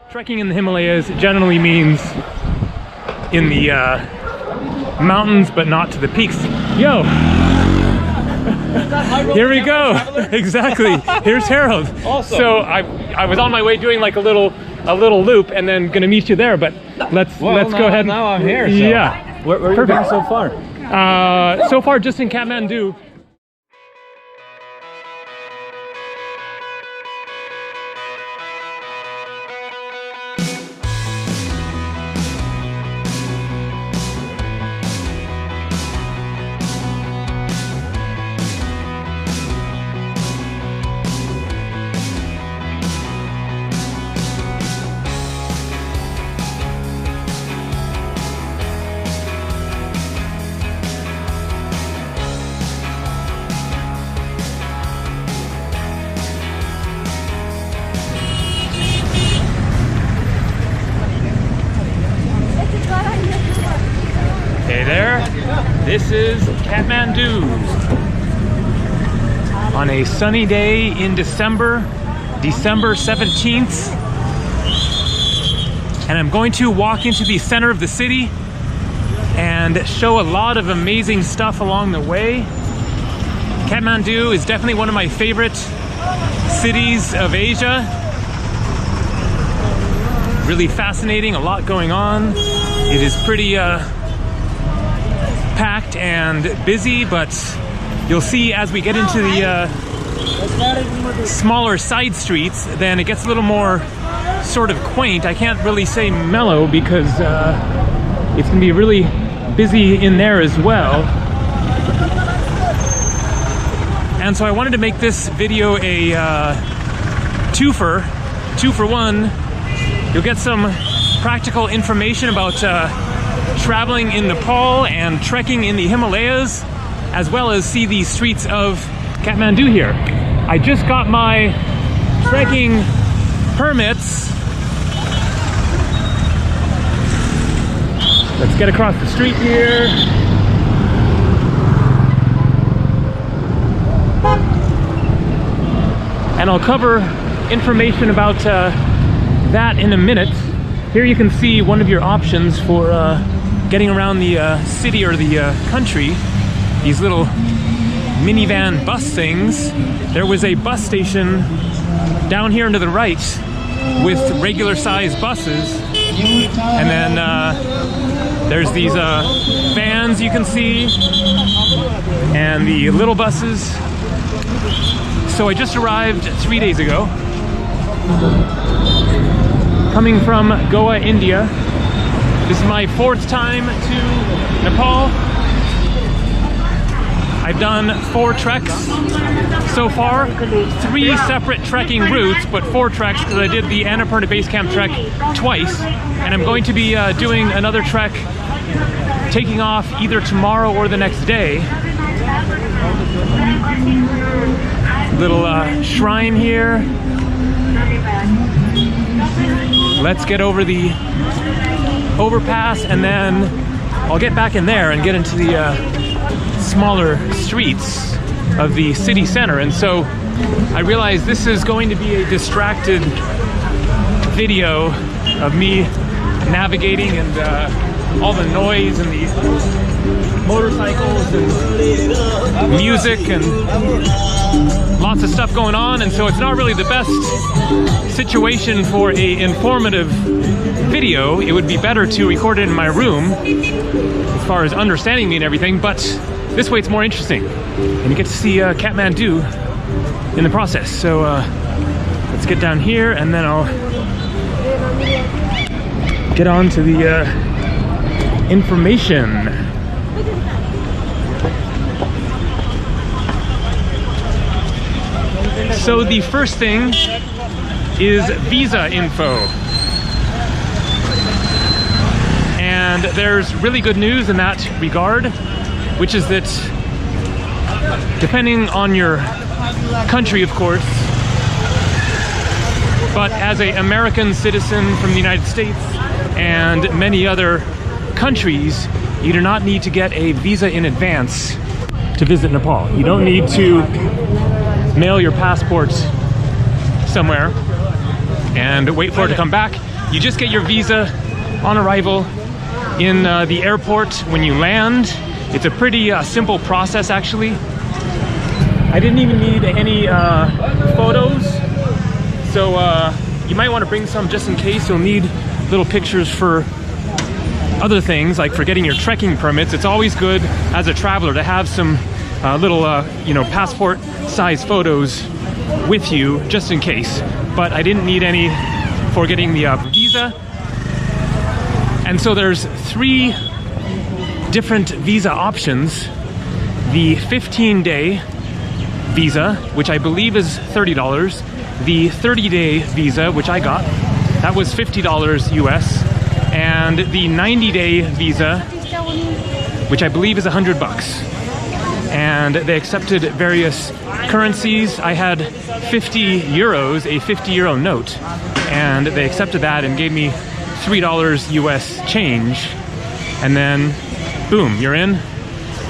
Trekking in the Himalayas generally means in the mountains, but not to the peaks. Yo! Here we go! Exactly. Here's Harold. Awesome. So I was on my way doing like a little loop, and then gonna meet you there. But let's go ahead. Now I'm here. So. Yeah. Where have you been so far? So far, just in Kathmandu. Hey there, this is Kathmandu on a sunny day in December 17th, and I'm going to walk into the center of the city and show a lot of amazing stuff along the way. Kathmandu is definitely one of my favorite cities of Asia. Really fascinating, a lot going on. It is pretty packed and busy, but you'll see as we get into the smaller side streets, then it gets a little more sort of quaint. I can't really say mellow because it's gonna be really busy in there as well. And so I wanted to make this video a two for one. You'll get some practical information about traveling in Nepal and trekking in the Himalayas, as well as see the streets of Kathmandu here. I just got my trekking permits. Let's get across the street here. And I'll cover information about that in a minute. Here you can see one of your options for getting around the city or the country. These little minivan bus things. There was a bus station down here to the right with regular sized buses, and then there's these vans you can see and the little buses. So I just arrived 3 days ago, coming from Goa, India. This is my 4th time to Nepal. I've done 4 treks so far, 3 separate trekking routes, but 4 treks because I did the Annapurna Base Camp trek twice, and I'm going to be doing another trek taking off either tomorrow or the next day. Little shrine here. Let's get over the overpass, and then I'll get back in there and get into the smaller streets of the city center. And so I realize this is going to be a distracted video of me navigating and all the noise and the motorcycles and music and lots of stuff going on, and so it's not really the best situation for a informative video. It would be better to record it in my room as far as understanding me and everything, but this way it's more interesting and you get to see Kathmandu in the process. So let's get down here and then I'll get on to the information. So the first thing is visa info. And there's really good news in that regard, which is that depending on your country, of course, but as an American citizen from the United States and many other countries, you do not need to get a visa in advance to visit Nepal. You don't need to mail your passport somewhere and wait for it to come back. You just get your visa on arrival in the airport when you land. It's a pretty simple process, actually. I didn't even need any photos, so you might want to bring some just in case. You'll need little pictures for other things, like for getting your trekking permits. It's always good as a traveler to have some little, passport size photos with you just in case. But I didn't need any for getting the visa. And so there's 3 different visa options. The 15-day visa, which I believe is $30. The 30-day visa, which I got, that was $50 US. And the 90-day visa, which I believe is $100. And they accepted various currencies. I had 50 euros, a 50 euro note, and they accepted that and gave me $3 US change. And then, boom, you're in,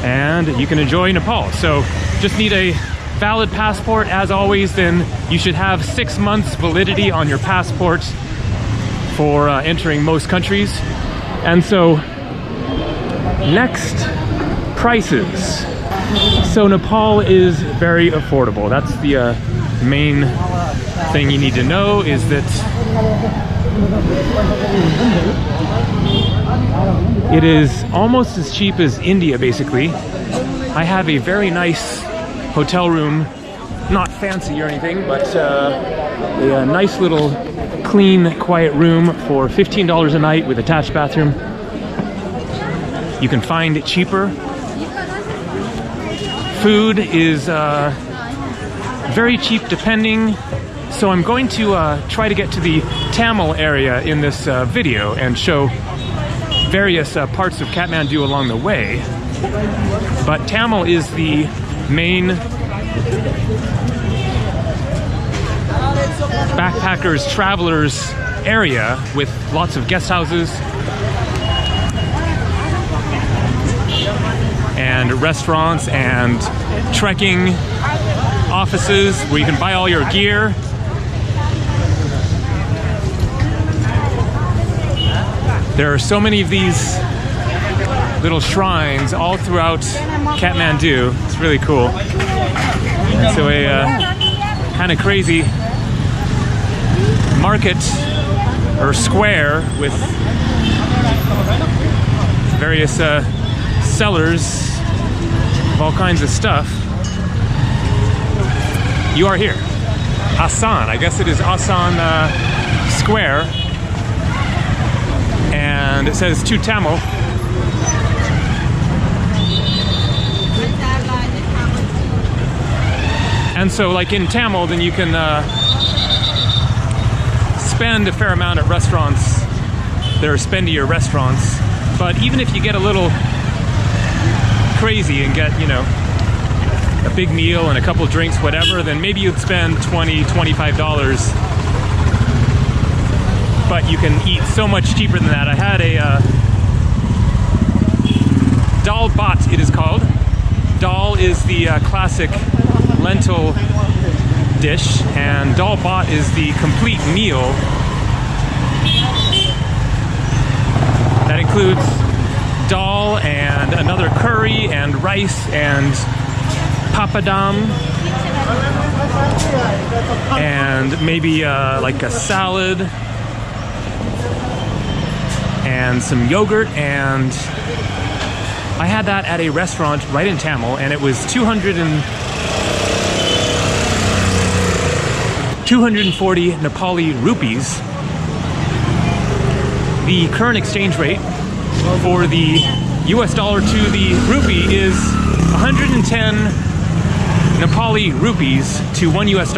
and you can enjoy Nepal. So just need a valid passport. As always, then you should have 6 months validity on your passport for entering most countries. And so next, prices. So Nepal is very affordable. That's the main thing you need to know, is that it is almost as cheap as India, basically. I have a very nice hotel room, not fancy or anything, but a nice little clean, quiet room for $15 a night with attached bathroom. You can find it cheaper. Food is very cheap depending. So I'm going to try to get to the Tamil area in this video and show various parts of Kathmandu along the way. But Tamil is the main backpackers, travelers area with lots of guest houses and restaurants and trekking offices where you can buy all your gear. There are so many of these little shrines all throughout Kathmandu. It's really cool. And so a kind of crazy market or square with various sellers of all kinds of stuff. You are here. Asan, I guess it is Asan Square. And it says to Tamil. And so like in Tamil, then you can spend a fair amount at restaurants. There are spendier restaurants. But even if you get a little crazy and get, you know, a big meal and a couple drinks, whatever, then maybe you'd spend $20, $25. But you can eat so much cheaper than that. I had a dal bhat, it is called. Dal is the classic lentil dish, and dal bhat is the complete meal that includes dal and another curry and rice and papadam and maybe like a salad and some yogurt. And I had that at a restaurant right in Tamil, and it was 240 Nepali rupees. The current exchange rate for the US dollar to the rupee is 110 Nepali rupees to $1 US.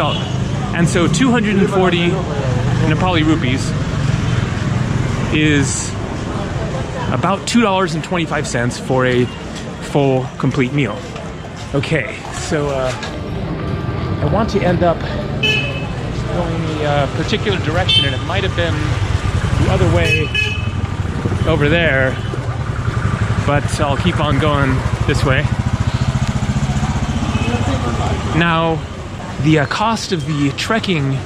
And so 240 Nepali rupees is about $2.25 for a full, complete meal. Okay, so I want to end up going a particular direction, and it might have been the other way over there, but I'll keep on going this way. Now, the cost of the trekking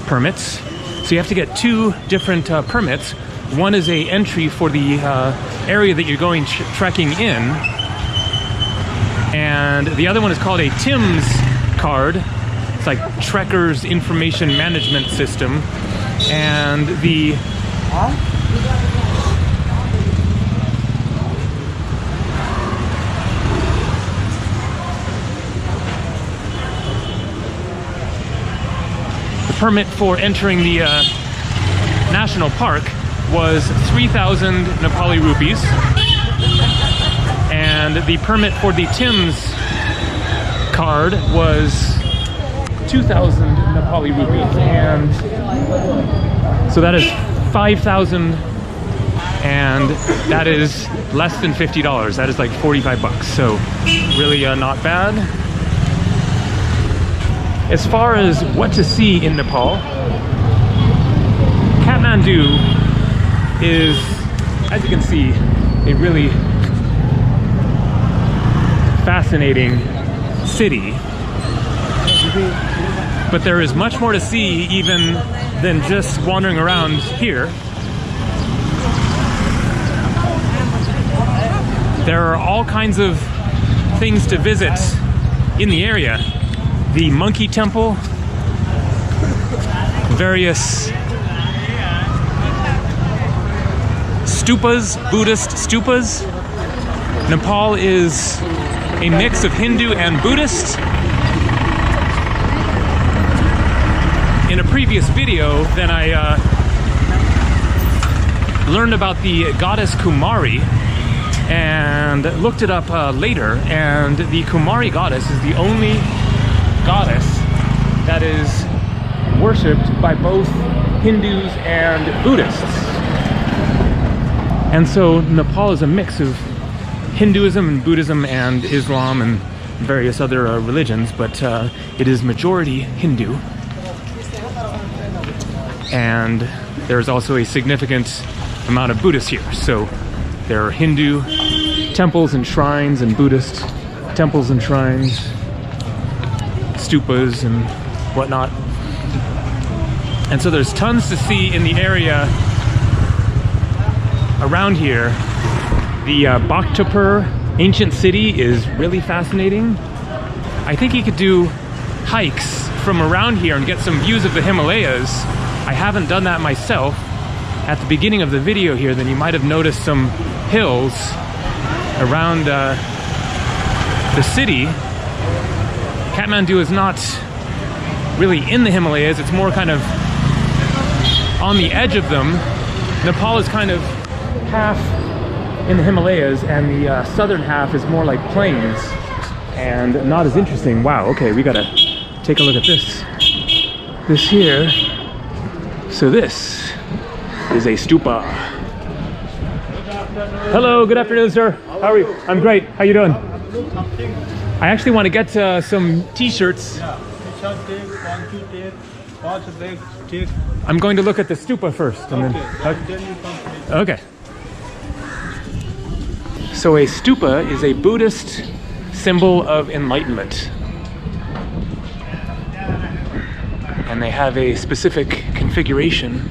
permits So you have to get two different permits. One is a entry for the area that you're going trekking in, and the other one is called a TIMS card. It's like Trekkers Information Management System, and the permit for entering the national park was 3,000 Nepali rupees, and the permit for the TIMS card was 2,000 Nepali rupees, and so that is 5,000, and that is less than $50. That is like 45 bucks, so really not bad. As far as what to see in Nepal, Kathmandu is, as you can see, a really fascinating city. But there is much more to see even than just wandering around here. There are all kinds of things to visit in the area. The monkey temple, various stupas, Buddhist stupas. Nepal is a mix of Hindu and Buddhist. In a previous video, then I learned about the goddess Kumari and looked it up later, and the Kumari goddess is the only goddess that is worshipped by both Hindus and Buddhists. And so Nepal is a mix of Hinduism and Buddhism and Islam and various other religions, but it is majority Hindu. And there's also a significant amount of Buddhists here. So there are Hindu temples and shrines and Buddhist temples and shrines, stupas and whatnot. And so there's tons to see in the area around here. The Bhaktapur ancient city is really fascinating. I think you could do hikes from around here and get some views of the Himalayas. I haven't done that myself. At the beginning of the video here, then you might have noticed some hills around the city. Kathmandu is not really in the Himalayas, it's more kind of on the edge of them. Nepal is kind of half in the Himalayas, and the southern half is more like plains and not as interesting. Wow, okay, we gotta take a look at this. This here. So this is a stupa. Hello, good afternoon, sir. How are you? I'm great. How you doing? I actually want to get some t-shirts. I'm going to look at the stupa first. And then, okay. So a stupa is a Buddhist symbol of enlightenment. And they have a specific configuration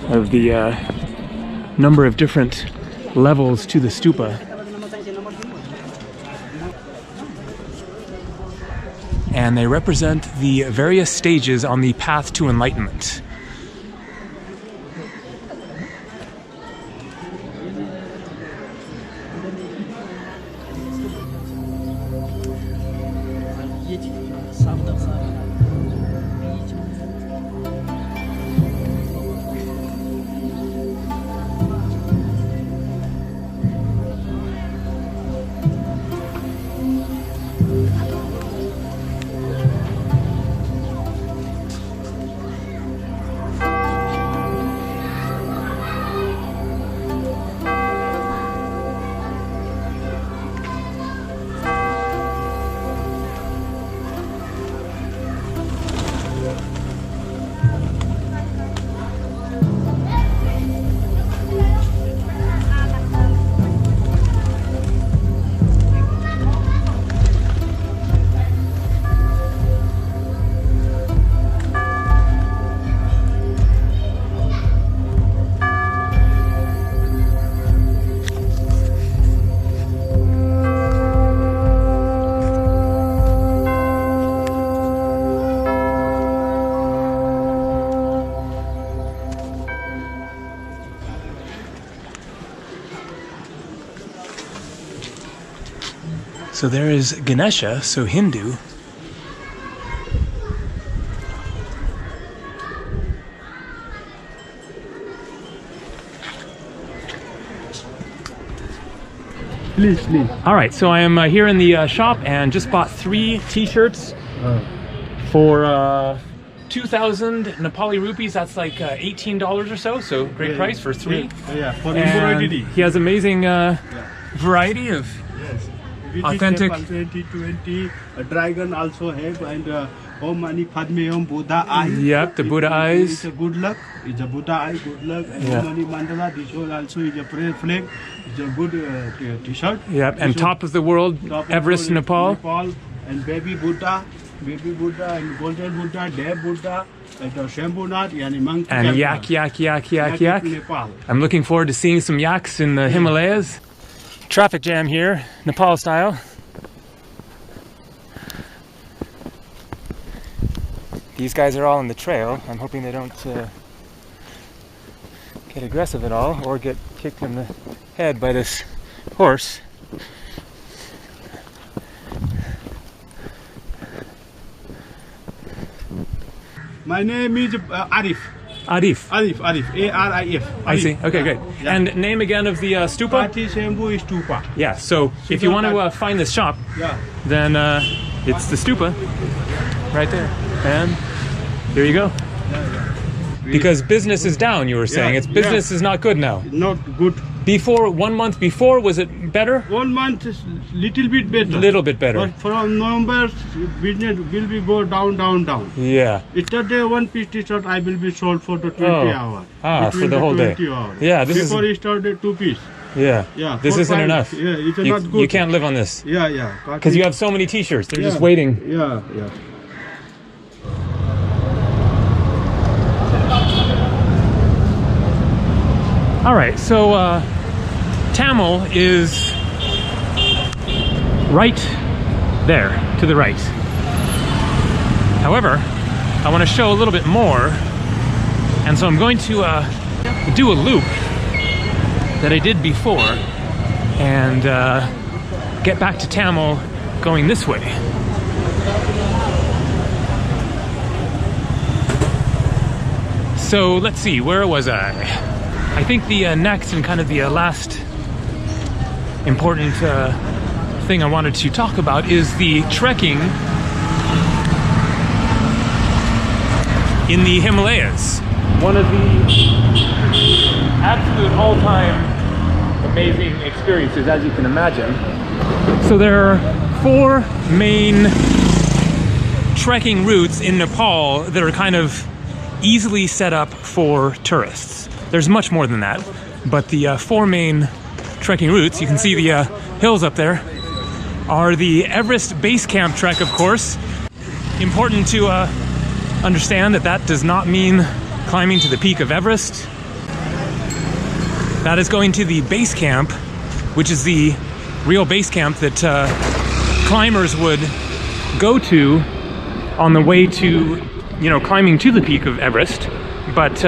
of the number of different levels to the stupa. And they represent the various stages on the path to enlightenment. So there is Ganesha, so Hindu. Please. All right, so I am here in the shop and just bought 3 t-shirts for 2,000 Nepali rupees. That's like $18 or so. So great price for 3. Yeah, for and embroidery. he has amazing variety of authentic. 2020, a dragon also have, and Om Mani Padme Hum Buddha eye. Yep, the Buddha eyes. It's a good luck. It's a Buddha eye, good luck. And Yeah. Om Mani Mandala, this one also is a prayer flag. It's a good t-shirt. Yep, and This top of the world, top of Everest, the Nepal. And baby Buddha and golden Buddha, Dev Buddha, and Shambhunath, yani monkey. And yak. Nepal. I'm looking forward to seeing some yaks in the Himalayas. Traffic jam here, Nepal style. These guys are all on the trail. I'm hoping they don't get aggressive at all or get kicked in the head by this horse. My name is Arif. Arif. Arif. I see. Okay, great. Yeah. And name again of the stupa? Pati Shambhu Stupa. Yeah, so if you want to find this shop, Yeah. then it's the stupa right there. And here you go. Because business is down, you were saying. Yeah, It's business is not good now. Not good. Before, 1 month before, was it better? 1 month is little bit better. Little bit better. But from November, business will be go down. Yeah. Yesterday, 1 piece t-shirt I will be sold for the 20 hours. Ah, for Between the whole day. 20 hours. Yeah, this Before is. yesterday, 2 piece. Yeah. Yeah. This 4, isn't 5. enough. Yeah, it's You, not good. you can't live on this Yeah. because you have so many T-shirts. They're just Yeah. waiting. Yeah. All right, so Tamil is right there to the right. However, I want to show a little bit more, and so I'm going to do a loop that I did before and get back to Tamil going this way. So let's see, where was I think the next and kind of the last important thing I wanted to talk about is the trekking in the Himalayas. One of the absolute all-time amazing experiences, as you can imagine. So there are 4 main trekking routes in Nepal that are kind of easily set up for tourists. There's much more than that, but the 4 main trekking routes, you can see the hills up there, are the Everest Base Camp trek, of course. Important to understand that that does not mean climbing to the peak of Everest. That is going to the base camp, which is the real base camp that climbers would go to on the way to, you know, climbing to the peak of Everest. But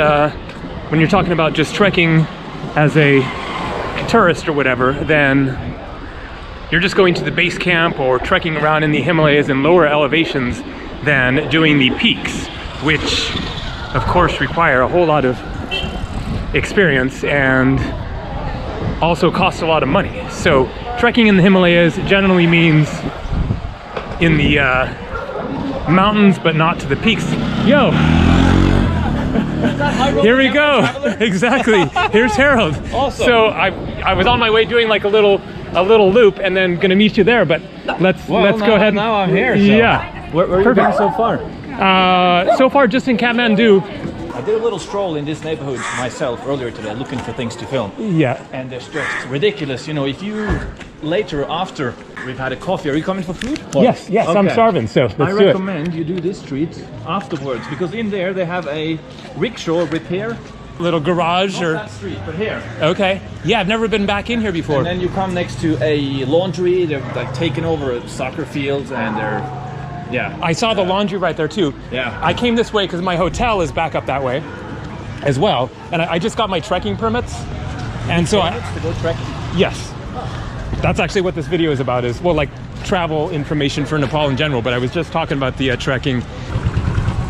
when you're talking about just trekking as a tourist or whatever, then you're just going to the base camp or trekking around in the Himalayas in lower elevations than doing the peaks, which of course require a whole lot of experience and also costs a lot of money. So trekking in the Himalayas generally means in the mountains, but not to the peaks. Yo! Here we go. Exactly. Here's Harold. Awesome. So I was on my way doing like a little loop and then gonna meet you there, but let's go ahead. Now I'm here. So. Yeah. Where are you going so far? So far just in Kathmandu. I did a little stroll in this neighborhood myself earlier today, looking for things to film. Yeah. And it's just ridiculous. You know, if you later, after we've had a coffee, are you coming for food? Yes, I'm Okay. starving, so I let's do it. recommend you do this street afterwards, because in there they have a rickshaw repair. Little garage Not or that street, but here. okay. Yeah, I've never been back in here before. And then you come next to a laundry. They're like taking over a soccer field, and they're I saw the laundry right there too. Yeah. I came this way because my hotel is back up that way as well. And I just got my trekking permits. And so to go trekking. yes. That's actually what this video is about, is, well, like travel information for Nepal in general, but I was just talking about the trekking.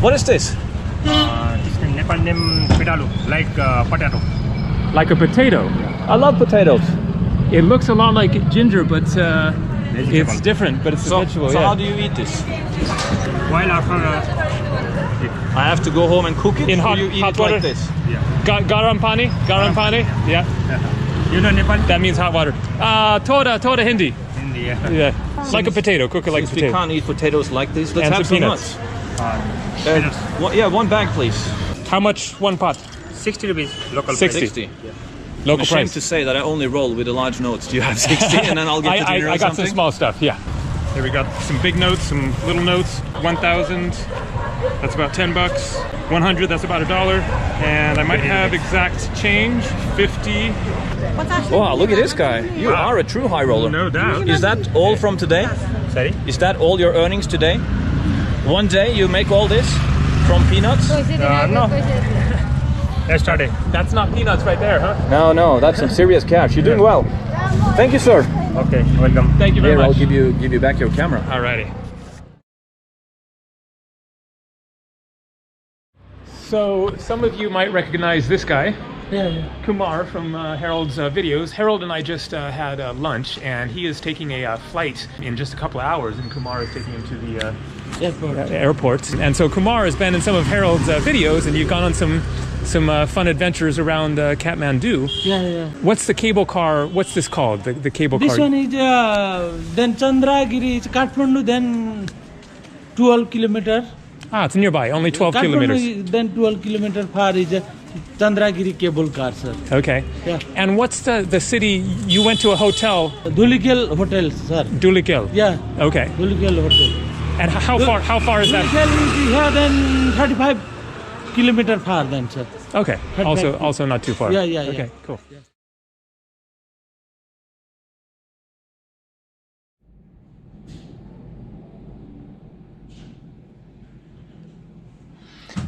What is this? This in Nepal name pitalu, like potato. Like a potato. I love potatoes. It looks a lot like ginger, but it's different, but it's a So vegetable. Yeah. how do you eat this? While after I have to go home and cook it? In or hot- you eat hot it like water? this? Garam pani? Garam pani? Yeah. you know Nepal That means hot water. Toda Hindi. in the Yeah. Like a potato. Cook it like a Since we potato. can't eat potatoes like this, let's And have some some peanuts. nuts. Yeah, one bag, please. How much one pot? 60 rupees local 60. 60. I'm Local ashamed price. to say that I only roll with the large notes. Do you have 60? And then I'll get the dinner I or got some something? small stuff, yeah. Here we got some big notes, some little notes. 1,000, that's about 10 bucks. 100, that's about $1. And I might have exact change, 50. Wow, look at this guy. You are a true high roller. No doubt. Is that all from today? Sorry? Is that all your earnings today? One day you make all this from peanuts? No. Yesterday. That's not peanuts right there, huh? No, that's some serious cash. You're doing well. Thank you, sir. Okay, welcome. Thank you very Here, I'll much. give you back your camera. Alrighty. So some of you might recognize this guy, Kumar from Harold's videos. Harold and I just had lunch, and he is taking a flight in just a couple of hours, and Kumar is taking him to the airport. And so Kumar has been in some of Harold's videos, and you've gone on some fun adventures around Kathmandu. Yeah. What's the cable car? What's this called? The cable This car? one is then Chandragiri, it's Kathmandu, then 12 kilometer. Ah, it's nearby. Only 12 kilometers. Kathmandu, then 12 kilometer far is Chandragiri cable car, sir. Okay. Yeah. And what's the city? You went to a hotel, Dhulikhel Hotel, sir. Dulikil. Yeah, Okay. Dhulikhel Hotel. And how far is that? Dhulikhel is here then 35 kilometer far then, sir. Okay. Also not too far. Yeah. Okay, cool.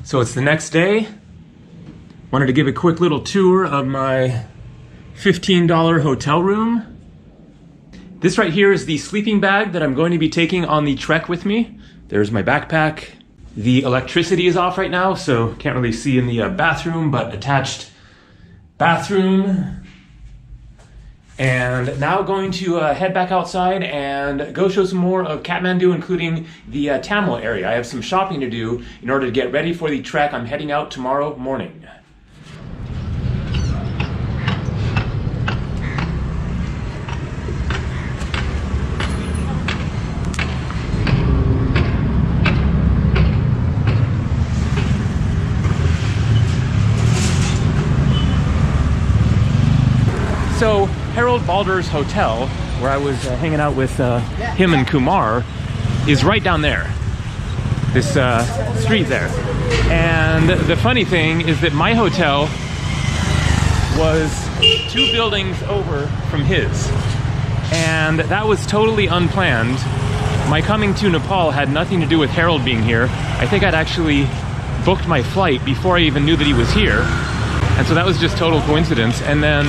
So it's the next day. Wanted to give a quick little tour of my $15 hotel room. This right here is the sleeping bag that I'm going to be taking on the trek with me. There's my backpack. The electricity is off right now, so can't really see in the bathroom, but attached bathroom. And now going to head back outside and go show some more of Kathmandu, including the Tamil area. I have some shopping to do in order to get ready for the trek. I'm heading out tomorrow morning. So Harold Balder's hotel, where I was hanging out with him and Kumar, is right down there. This street there. And the funny thing is that my hotel was 2 buildings over from his. And that was totally unplanned. My coming to Nepal had nothing to do with Harold being here. I think I'd actually booked my flight before I even knew that he was here. And so that was just total coincidence. And then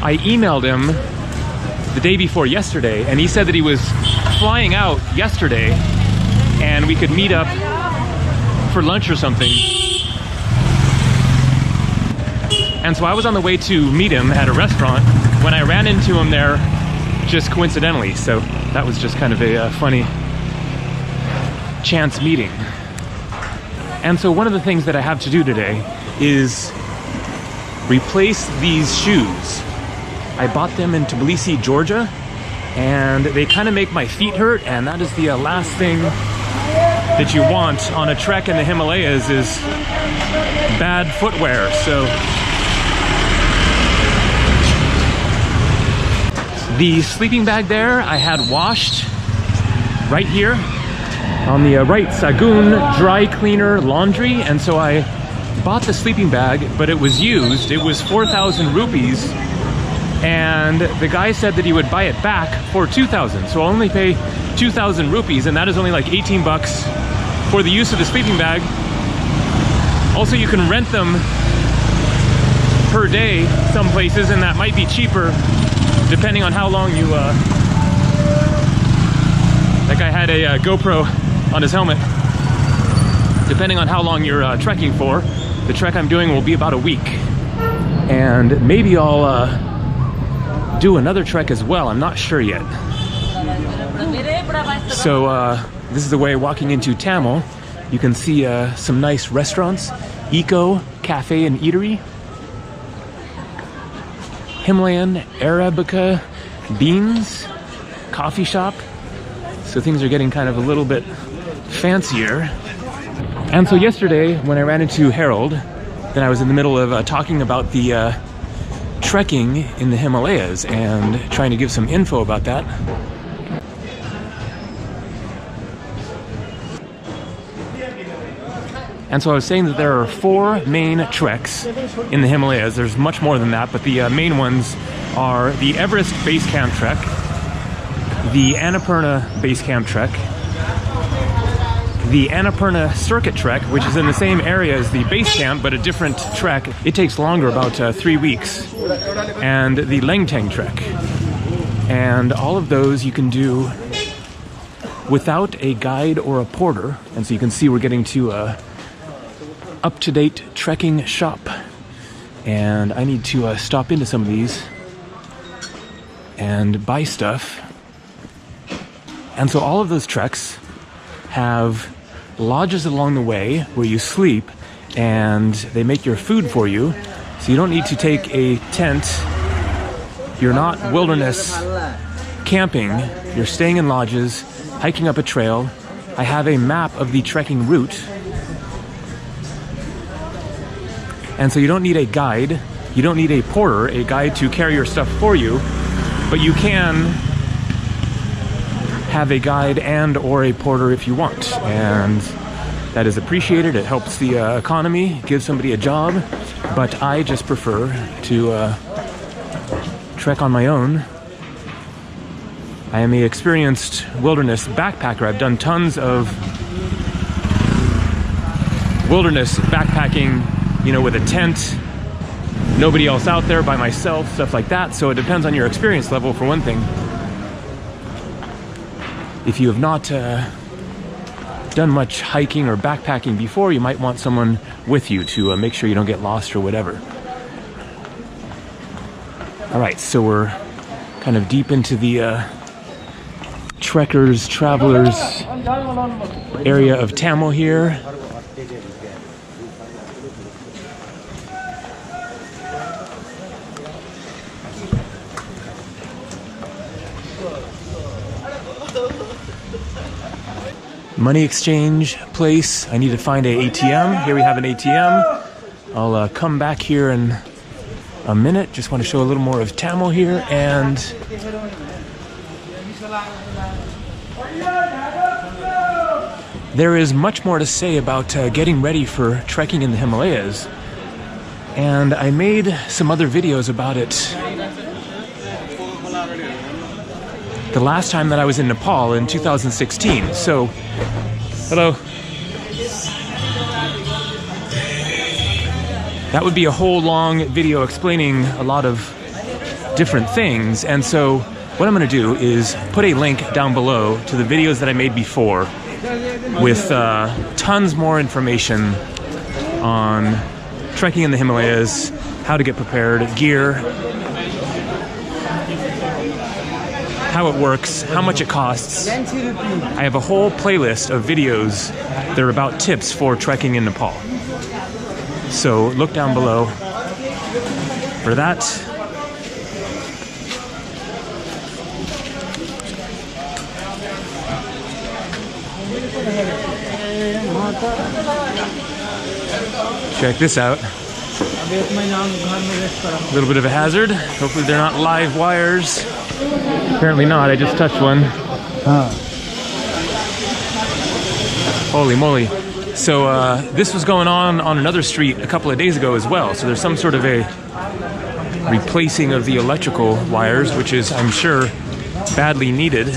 I emailed him the day before yesterday, and he said that he was flying out yesterday and we could meet up for lunch or something. And so I was on the way to meet him at a restaurant when I ran into him there just coincidentally. So that was just kind of a funny chance meeting. And so one of the things that I have to do today is replace these shoes. I bought them in Tbilisi, Georgia, and they kind of make my feet hurt, and that is the last thing that you want on a trek in the Himalayas is bad footwear. So the sleeping bag there I had washed right here on the right, Sagun Dry Cleaner Laundry, and so I bought the sleeping bag, but it was used. It was 4,000 rupees. And the guy said that he would buy it back for 2,000. So I'll only pay 2,000 rupees, and that is only like 18 bucks for the use of the sleeping bag. Also, you can rent them per day some places, and that might be cheaper depending on how long That guy had a GoPro on his helmet. Depending on how long you're trekking for, the trek I'm doing will be about a week. And maybe I'll do another trek as well. I'm not sure yet. So this is the way walking into Tamil. You can see some nice restaurants, Eco Cafe and Eatery, Himalayan Arabica Beans Coffee Shop. So things are getting kind of a little bit fancier. And so yesterday when I ran into Harold, then I was in the middle of talking about the trekking in the Himalayas and trying to give some info about that. And so I was saying that there are 4 main treks in the Himalayas. There's much more than that, but the main ones are the Everest Base Camp Trek, the Annapurna Base Camp Trek, the Annapurna Circuit Trek, which is in the same area as the base camp, but a different trek. It takes longer, about 3 weeks, and the Lengteng Trek. And all of those you can do without a guide or a porter. And so you can see we're getting to a up-to-date trekking shop, and I need to stop into some of these and buy stuff. And so all of those treks have lodges along the way where you sleep, and they make your food for you, so you don't need to take a tent. You're not wilderness camping, you're staying in lodges, hiking up a trail. I have a map of the trekking route. And so you don't need a guide, you don't need a porter, a guide to carry your stuff for you, but you can have a guide and or a porter if you want. And that is appreciated, it helps the economy, gives somebody a job, but I just prefer to trek on my own. I am an experienced wilderness backpacker. I've done tons of wilderness backpacking, you know, with a tent, nobody else out there, by myself, stuff like that. So it depends on your experience level, for one thing. If you have not done much hiking or backpacking before, you might want someone with you to make sure you don't get lost or whatever. All right, so we're kind of deep into the trekkers, travelers area of Tamil here. Money exchange place. I need to find a ATM. Here we have an ATM. I'll come back here in a minute. Just want to show a little more of Tamil here. And there is much more to say about getting ready for trekking in the Himalayas. And I made some other videos about it the last time that I was in Nepal in 2016. So, hello. That would be a whole long video explaining a lot of different things. And so what I'm going to do is put a link down below to the videos that I made before with tons more information on trekking in the Himalayas, how to get prepared, gear, how it works, how much it costs. I have a whole playlist of videos that are about tips for trekking in Nepal. So look down below for that. Check this out. A little bit of a hazard. Hopefully they're not live wires. Apparently not, I just touched one. Holy moly. So this was going on another street a couple of days ago as well. So there's some sort of a replacing of the electrical wires, which is, I'm sure, badly needed.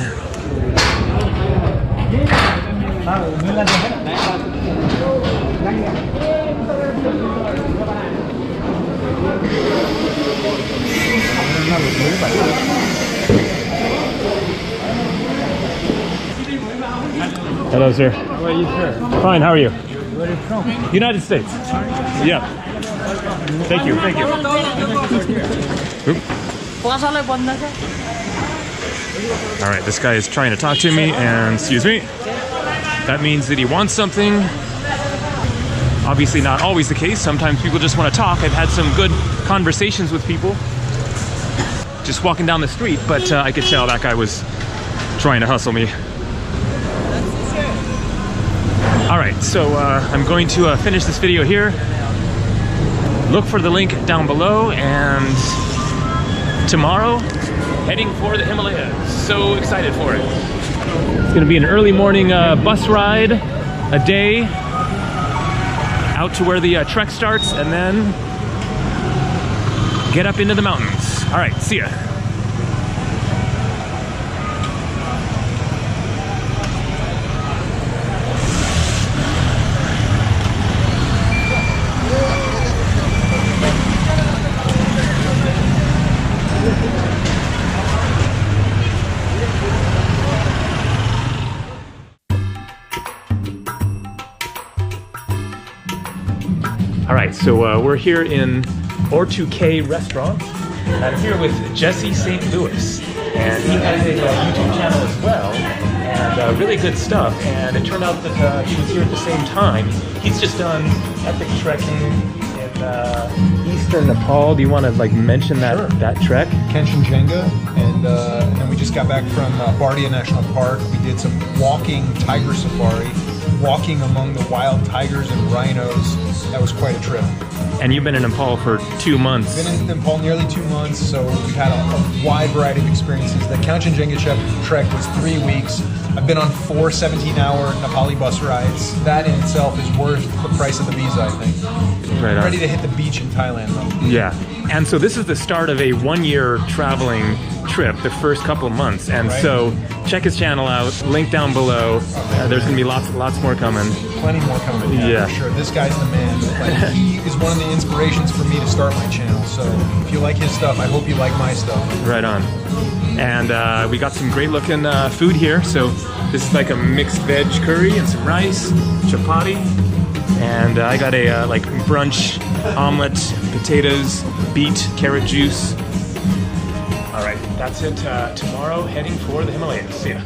Hello, sir. How are you, sir? Fine, how are you? Where are you from? United States. Yeah. Thank you, thank you. Oop. All right, this guy is trying to talk to me, and excuse me. That means that he wants something. Obviously not always the case. Sometimes people just want to talk. I've had some good conversations with people just walking down the street, but I could tell that guy was trying to hustle me. All right, so I'm going to finish this video here. Look for the link down below, and tomorrow, heading for the Himalayas. So excited for it. It's gonna be an early morning bus ride, a day, out to where the trek starts, and then get up into the mountains. All right, see ya. All right, so we're here in Or2K restaurant. I'm here with Jesse St. Louis, and he has a YouTube channel as well, and really good stuff. And it turned out that he was here at the same time. He's just done epic trekking in eastern Nepal. Do you want to mention that that trek? Kanchenjunga, and then we just got back from Bardia National Park. We did some walking tiger safari, walking among the wild tigers and rhinos. That was quite a trip. And you've been in Nepal for 2 months. Been in Nepal nearly 2 months, so we've had a wide variety of experiences. The Kanchenjunga trek was 3 weeks. I've been on 4 17-hour Nepali bus rides. That in itself is worth the price of the visa, I think. Right on. Ready to hit the beach in Thailand, though. Yeah, and so this is the start of a 1-year traveling trip, the first couple of months, and Right. so check his channel out, link down below. There's gonna be lots more coming. Plenty more coming, Yeah. for sure. This guy's the man. He is one of the inspirations for me to start my channel. So if you like his stuff, I hope you like my stuff. Right on. And we got some great looking food here. So this is like a mixed veg curry and some rice, chapati, and I got a brunch omelet, potatoes, beet, carrot juice. All right, that's it. Tomorrow, heading for the Himalayas. See ya.